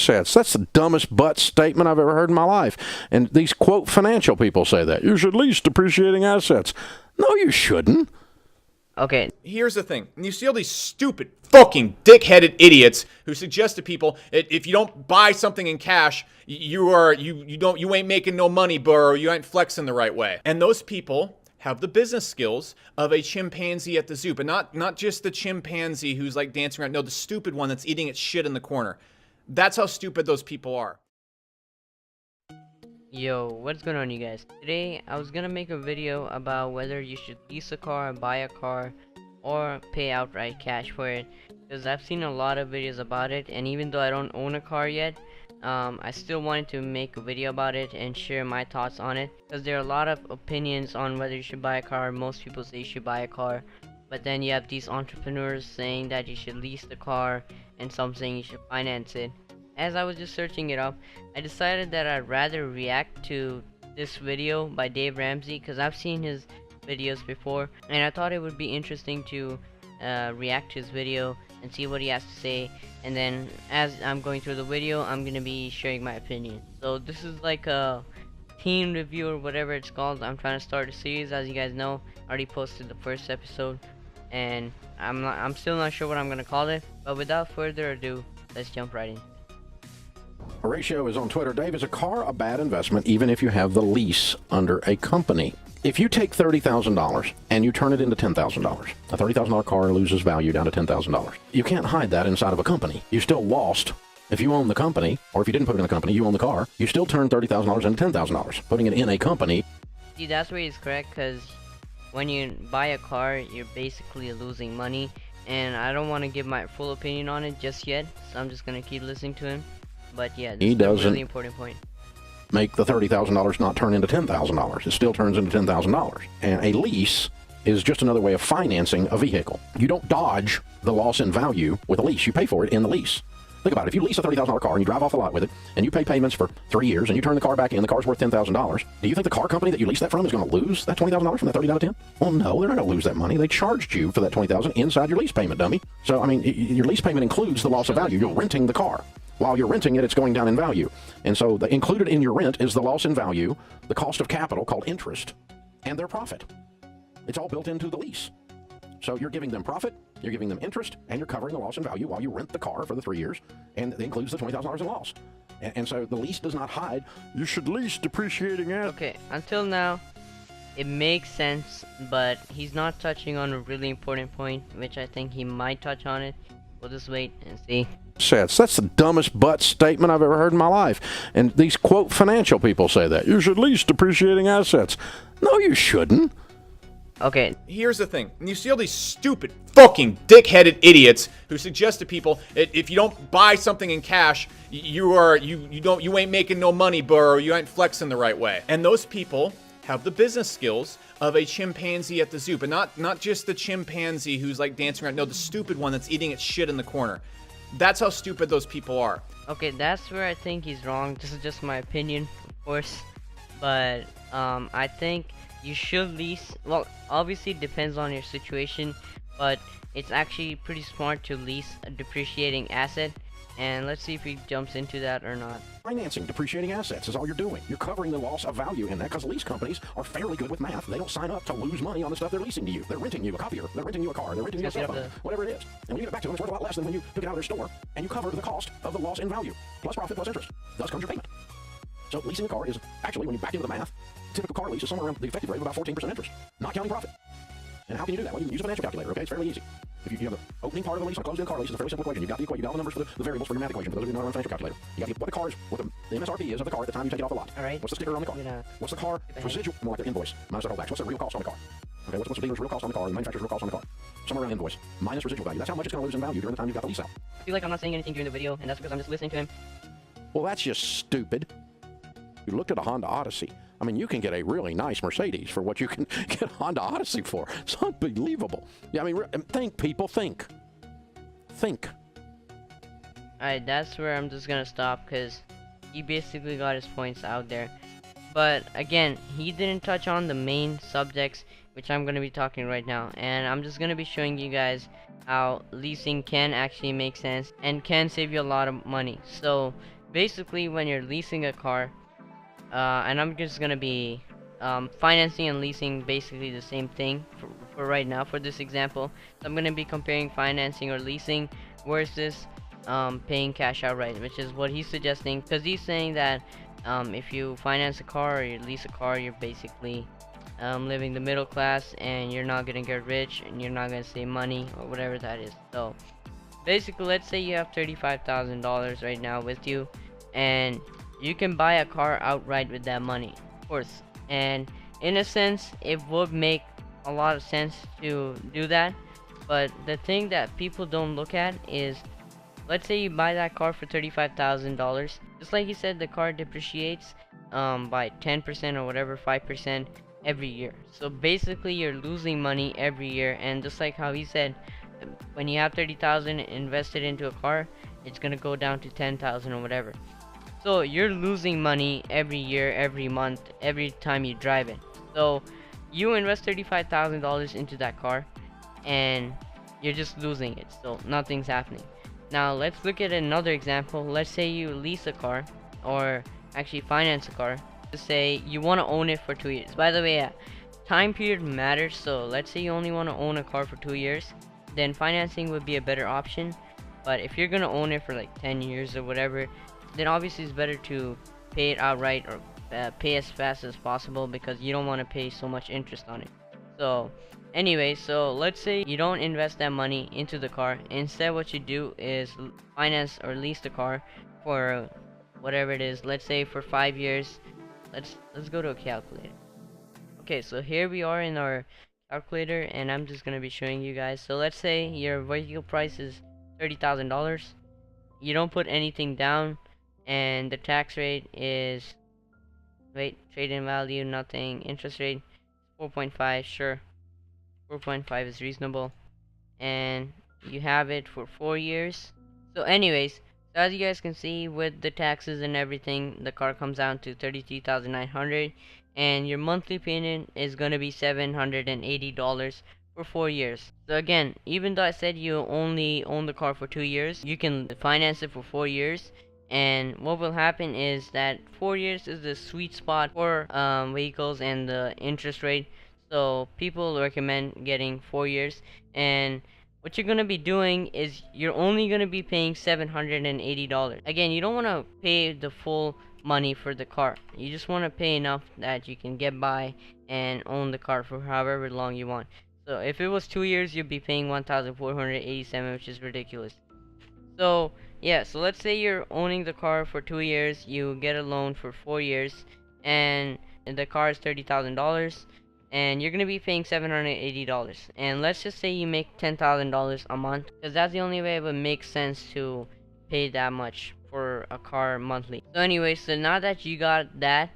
Saad. That's the dumbest butt statement I've ever heard in my life. And these, quote, financial people say that. You should lease depreciating assets. No, you shouldn't. Okay. Here's the thing. You see all these stupid, fucking, dick-headed idiots who suggest to people if you don't buy something in cash, you ain't making no money, bro. You ain't flexing the right way. And those people have the business skills of a chimpanzee at the zoo, but not just the chimpanzee who's like dancing around. No, the stupid one that's eating its shit in the corner. That's how stupid those people are. Yo, what's going on, you guys? Today I was gonna make a video about whether you should lease a car, buy a car, or pay outright cash for it, because I've seen a lot of videos about it, and even though I don't own a car yet, I still wanted to make a video about it and share my thoughts on it, because there are a lot of opinions on whether you should buy a car. Most people say you should buy a car, but then you have these entrepreneurs saying that you should lease the car, and some saying you should finance it. As I was just searching it up, I decided that I'd rather react to this video by Dave Ramsey, because I've seen his videos before, and I thought it would be interesting to react to his video and see what he has to say. And then as I'm going through the video, I'm gonna be sharing my opinion. So this is like a team review or whatever it's called. I'm trying to start a series. As you guys know, I already posted the first episode, and I'm still not sure what I'm gonna call it. But without further ado, let's jump right in. Horatio is on Twitter. Dave, is a car a bad investment even if you have the lease under a company? If you take $30,000 and you turn it into $10,000, a $30,000 car loses value down to $10,000. You can't hide that inside of a company. You still lost. If you own the company, or if you didn't put it in the company, you own the car, you still turn $30,000 into $10,000. Putting it in a company. See, that's where he's correct, because when you buy a car, you're basically losing money, and I don't want to give my full opinion on it just yet, so I'm just going to keep listening to him. But yeah, this is a really important point. Make the $30,000 not turn into $10,000. It still turns into $10,000. And a lease is just another way of financing a vehicle. You don't dodge the loss in value with a lease. You pay for it in the lease. Think about it. If you lease a $30,000 car and you drive off the lot with it, and you pay payments for 3 years, and you turn the car back in, the car's worth $10,000, do you think the car company that you leased that from is going to lose that $20,000 from that 30 down to 10? Well, no, they're not going to lose that money. They charged you for that $20,000 inside your lease payment, dummy. So, I mean, your lease payment includes the loss of value. You're renting the car. While you're renting it, it's going down in value. And so included in your rent is the loss in value, the cost of capital called interest, and their profit. It's all built into the lease. So you're giving them profit, you're giving them interest, and you're covering the loss in value while you rent the car for the 3 years, and it includes the $20,000 in loss. And so the lease does not hide, you should lease depreciating assets. Okay, until now, it makes sense, but he's not touching on a really important point, which I think he might touch on it. We'll just wait and see. That's the dumbest butt statement I've ever heard in my life. And these, quote, financial people say that. You should lease depreciating assets. No, you shouldn't. Okay. Here's the thing. You see all these stupid, fucking, dick-headed idiots who suggest to people if you don't buy something in cash, you ain't making no money, bro. You ain't flexing the right way. And those people have the business skills of a chimpanzee at the zoo, but not just the chimpanzee who's like dancing around. No, the stupid one that's eating its shit in the corner. That's how stupid those people are. Okay, that's where I think he's wrong. This is just my opinion, of course, but I think you should lease. Well, obviously it depends on your situation, but it's actually pretty smart to lease a depreciating asset. And let's see if he jumps into that or not. Financing depreciating assets is all you're doing. You're covering the loss of value in that, because lease companies are fairly good with math. They don't sign up to lose money on the stuff they're leasing to you. They're renting you a copier, they're renting you a car, they're renting you a cell phone, whatever it is. And when you get it back to them, it's worth a lot less than when you took it out of their store, and you cover the cost of the loss in value, plus profit, plus interest. Thus comes your payment. So leasing a car is actually, when you back into the math, typical car lease is somewhere around the effective rate of about 14% interest, not counting profit. And how can you do that? Well, you can use a financial calculator, okay? It's fairly easy. If you have the opening part of the lease, a closed-end car lease, it's a fairly simple equation. You've got the equation, you've got all the numbers for the variables for your math equation. For those of you who know a financial calculator, you got to get what the car is, what the MSRP is of the car at the time you take it off the lot. All right. What's the sticker on the car? What's the car residual? More like their invoice minus their holdbacks. What's the real cost on the car? Okay, what's the dealer's real cost on the car, the manufacturer's real cost on the car? Somewhere around invoice minus residual value. That's how much it's going to lose in value during the time you've got the lease out. I feel like I'm not saying anything during the video, and that's because I'm just listening to him. Well, that's just stupid. You looked at a Honda Odyssey. I mean, you can get a really nice Mercedes for what you can get a Honda Odyssey for. It's unbelievable. Yeah, I mean, think, people, think. Think. Alright, that's where I'm just gonna stop, because he basically got his points out there. But again, he didn't touch on the main subjects. which I'm going to be talking right now, and I'm just going to be showing you guys how leasing can actually make sense and can save you a lot of money. So basically, when you're leasing a car, and I'm just going to be financing and leasing basically the same thing for right now for this example. So I'm going to be comparing financing or leasing versus paying cash outright, which is what he's suggesting, because he's saying that if you finance a car or you lease a car, you're basically living the middle class and you're not gonna get rich and you're not gonna save money or whatever that is. So basically, let's say you have $35,000 right now with you, and you can buy a car outright with that money, of course. And in a sense, it would make a lot of sense to do that. But the thing that people don't look at is, let's say you buy that car for $35,000. Just like he said, the car depreciates by 10% or whatever, 5% every year. So basically, you're losing money every year. And just like how he said, when you have 30,000 invested into a car, it's gonna go down to 10,000 or whatever. So you're losing money every year, every month, every time you drive it. So you invest $35,000 into that car, and you're just losing it. So nothing's happening. Now let's look at another example. Let's say you lease a car, or actually finance a car. Let's say you want to own it for 2 years. By the way, time period matters. So let's say you only want to own a car for 2 years, then financing would be a better option. But if you're gonna own it for like 10 years or whatever, then obviously it's better to pay it outright, or pay as fast as possible, because you don't want to pay so much interest on it. So anyway, so let's say you don't invest that money into the car. Instead, what you do is finance or lease the car for whatever it is. Let's say for 5 years. Let's go to a calculator. Okay, so here we are in our calculator, and I'm just gonna be showing you guys. So let's say your vehicle price is $30,000. You don't put anything down, and the tax rate is, wait, trade-in value, nothing. Interest rate 4.5, sure. 4.5 is reasonable, and you have it for 4 years. So anyways, so as you guys can see, with the taxes and everything, the car comes down to $33,900, and your monthly payment is gonna be $780 for 4 years. So again, even though I said you only own the car for 2 years, you can finance it for 4 years. And what will happen is that 4 years is the sweet spot for vehicles and the interest rate. So people recommend getting 4 years. And what you're gonna be doing is you're only gonna be paying $780. Again, you don't want to pay the full money for the car. You just want to pay enough that you can get by and own the car for however long you want. So if it was 2 years, you'd be paying $1,487, which is ridiculous. So yeah, so let's say you're owning the car for 2 years, you get a loan for 4 years, and the car is $30,000, and you're gonna be paying $780. And let's just say you make $10,000 a month, because that's the only way it would make sense to pay that much for a car monthly. So anyway, so now that you got that,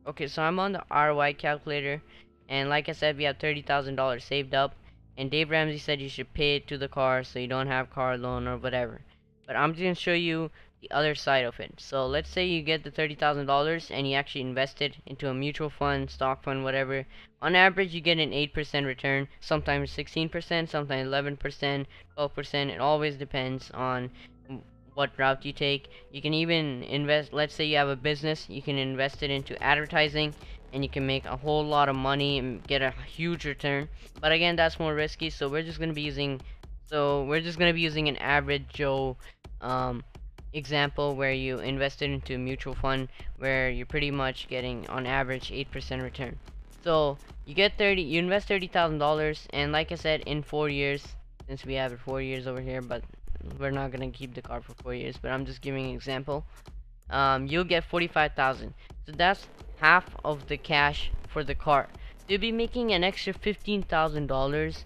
okay, so I'm on the ROI calculator, and like I said, we have $30,000 saved up, and Dave Ramsey said you should pay it to the car so you don't have car loan or whatever. But I'm just gonna show you the other side of it. So let's say you get the $30,000 and you actually invest it into a mutual fund, stock fund, whatever. On average, you get an 8% return, sometimes 16%, sometimes 11%, 12%. It always depends on what route you take. You can even invest, let's say you have a business, you can invest it into advertising, and you can make a whole lot of money and get a huge return. But again, that's more risky, so we're just gonna be using an average Joe example where you invested into a mutual fund where you're pretty much getting on average 8% return. So you invest $30,000, and like I said, in 4 years, since we have it 4 years over here, but we're not gonna keep the car for 4 years, but I'm just giving an example. You'll get 45,000. So that's half of the cash for the car. So you'll be making an extra $15,000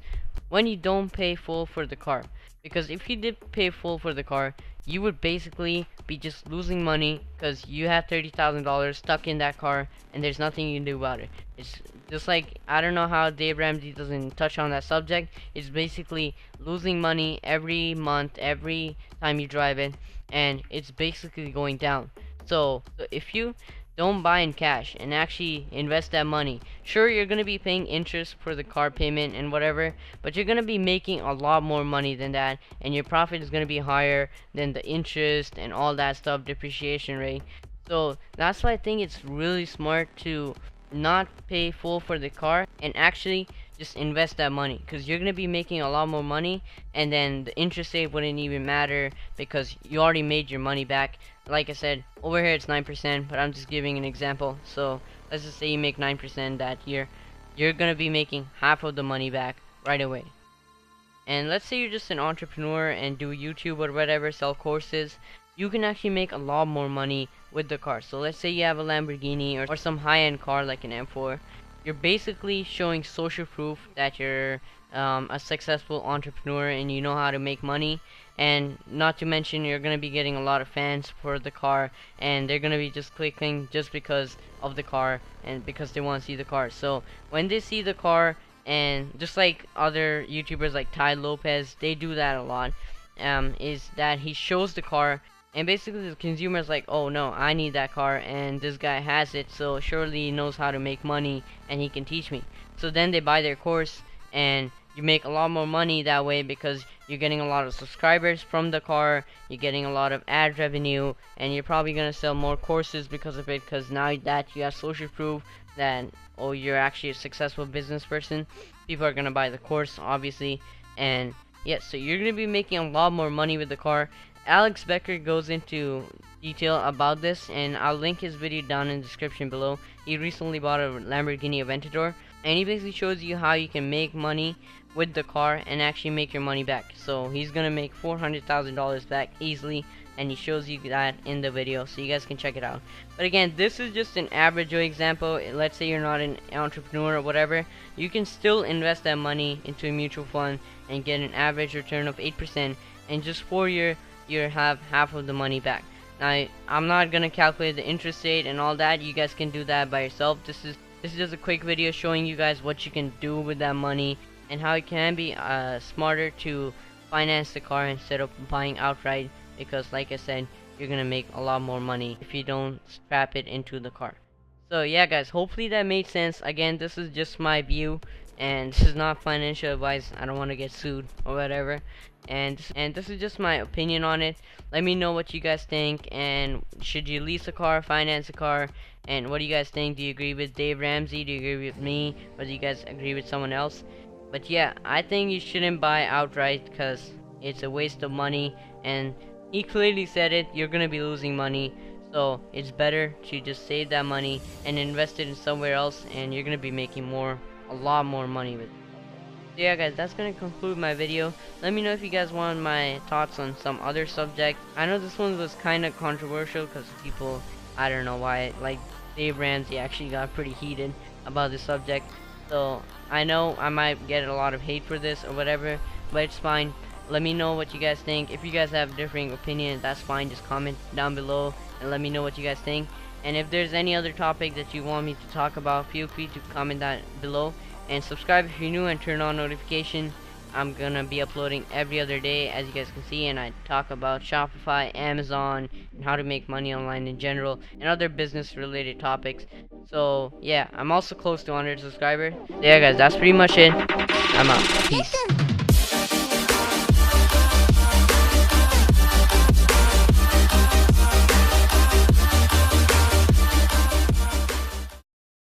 when you don't pay full for the car. Because if you did pay full for the car, you would basically be just losing money, because you have $30,000 stuck in that car and there's nothing you can do about it. It's just like, I don't know how Dave Ramsey doesn't touch on that subject. It's basically losing money every month, every time you drive it, and it's basically going down. So if you don't buy in cash and actually invest that money. Sure, you're gonna be paying interest for the car payment and whatever, but you're gonna be making a lot more money than that, and your profit is gonna be higher than the interest and all that stuff, depreciation rate. So that's why I think it's really smart to not pay full for the car and actually just invest that money, because you're gonna be making a lot more money, and then the interest rate wouldn't even matter because you already made your money back. Like I said, over here it's 9%, but I'm just giving an example. So let's just say you make 9% that year, you're gonna be making half of the money back right away. And let's say you're just an entrepreneur and do YouTube or whatever, sell courses, you can actually make a lot more money with the car. So let's say you have a Lamborghini or some high-end car like an M4. You're basically showing social proof that you're a successful entrepreneur and you know how to make money. And not to mention, you're going to be getting a lot of fans for the car, and they're going to be just clicking just because of the car and because they want to see the car. So when they see the car, and just like other YouTubers like Ty Lopez, they do that a lot, is that he shows the car, and basically the consumer's like, oh no, I need that car and this guy has it, so surely he knows how to make money and he can teach me. So then they buy their course, and you make a lot more money that way because you're getting a lot of subscribers from the car, you're getting a lot of ad revenue, and you're probably going to sell more courses because of it, because now that you have social proof that, oh, you're actually a successful business person, people are going to buy the course, obviously. And yeah, so you're going to be making a lot more money with the car. Alex Becker goes into detail about this, and I'll link his video down in the description below. He recently bought a Lamborghini Aventador, and he basically shows you how you can make money with the car and actually make your money back. So he's gonna make $400,000 back easily, and he shows you that in the video, so you guys can check it out. But again, this is just an average Joe example. Let's say you're not an entrepreneur or whatever, you can still invest that money into a mutual fund and get an average return of 8%, and just 4 years you have half of the money back. Now, I'm not gonna calculate the interest rate and all that. You guys can do that by yourself. This is just a quick video showing you guys what you can do with that money and how it can be smarter to finance the car instead of buying outright, because like I said, you're gonna make a lot more money if you don't strap it into the car. So yeah guys, hopefully that made sense. Again, this is just my view, and this is not financial advice. I don't want to get sued or whatever, and this is just my opinion on it. Let me know what you guys think, and should you lease a car, finance a car, and what do you guys think? Do you agree with Dave Ramsey? Do you agree with me, or do you guys agree with someone else? But yeah, I think you shouldn't buy outright because it's a waste of money, and he clearly said it, you're gonna be losing money. So it's better to just save that money and invest it in somewhere else, and you're gonna be making a lot more money with it. So yeah guys, that's gonna conclude my video. Let me know if you guys want my thoughts on some other subject. I know this one was kind of controversial because people, I don't know why, like Dave Ramsey actually got pretty heated about this subject. So I know I might get a lot of hate for this or whatever, but it's fine. Let me know what you guys think. If you guys have differing opinions, that's fine. Just comment down below and let me know what you guys think. And if there's any other topic that you want me to talk about, feel free to comment that below. And subscribe if you're new and turn on notification. I'm gonna be uploading every other day, as you guys can see, and I talk about Shopify, Amazon, and how to make money online in general, and other business related topics. So yeah, I'm also close to 100 subscribers. So yeah guys, that's pretty much it. I'm out. Peace.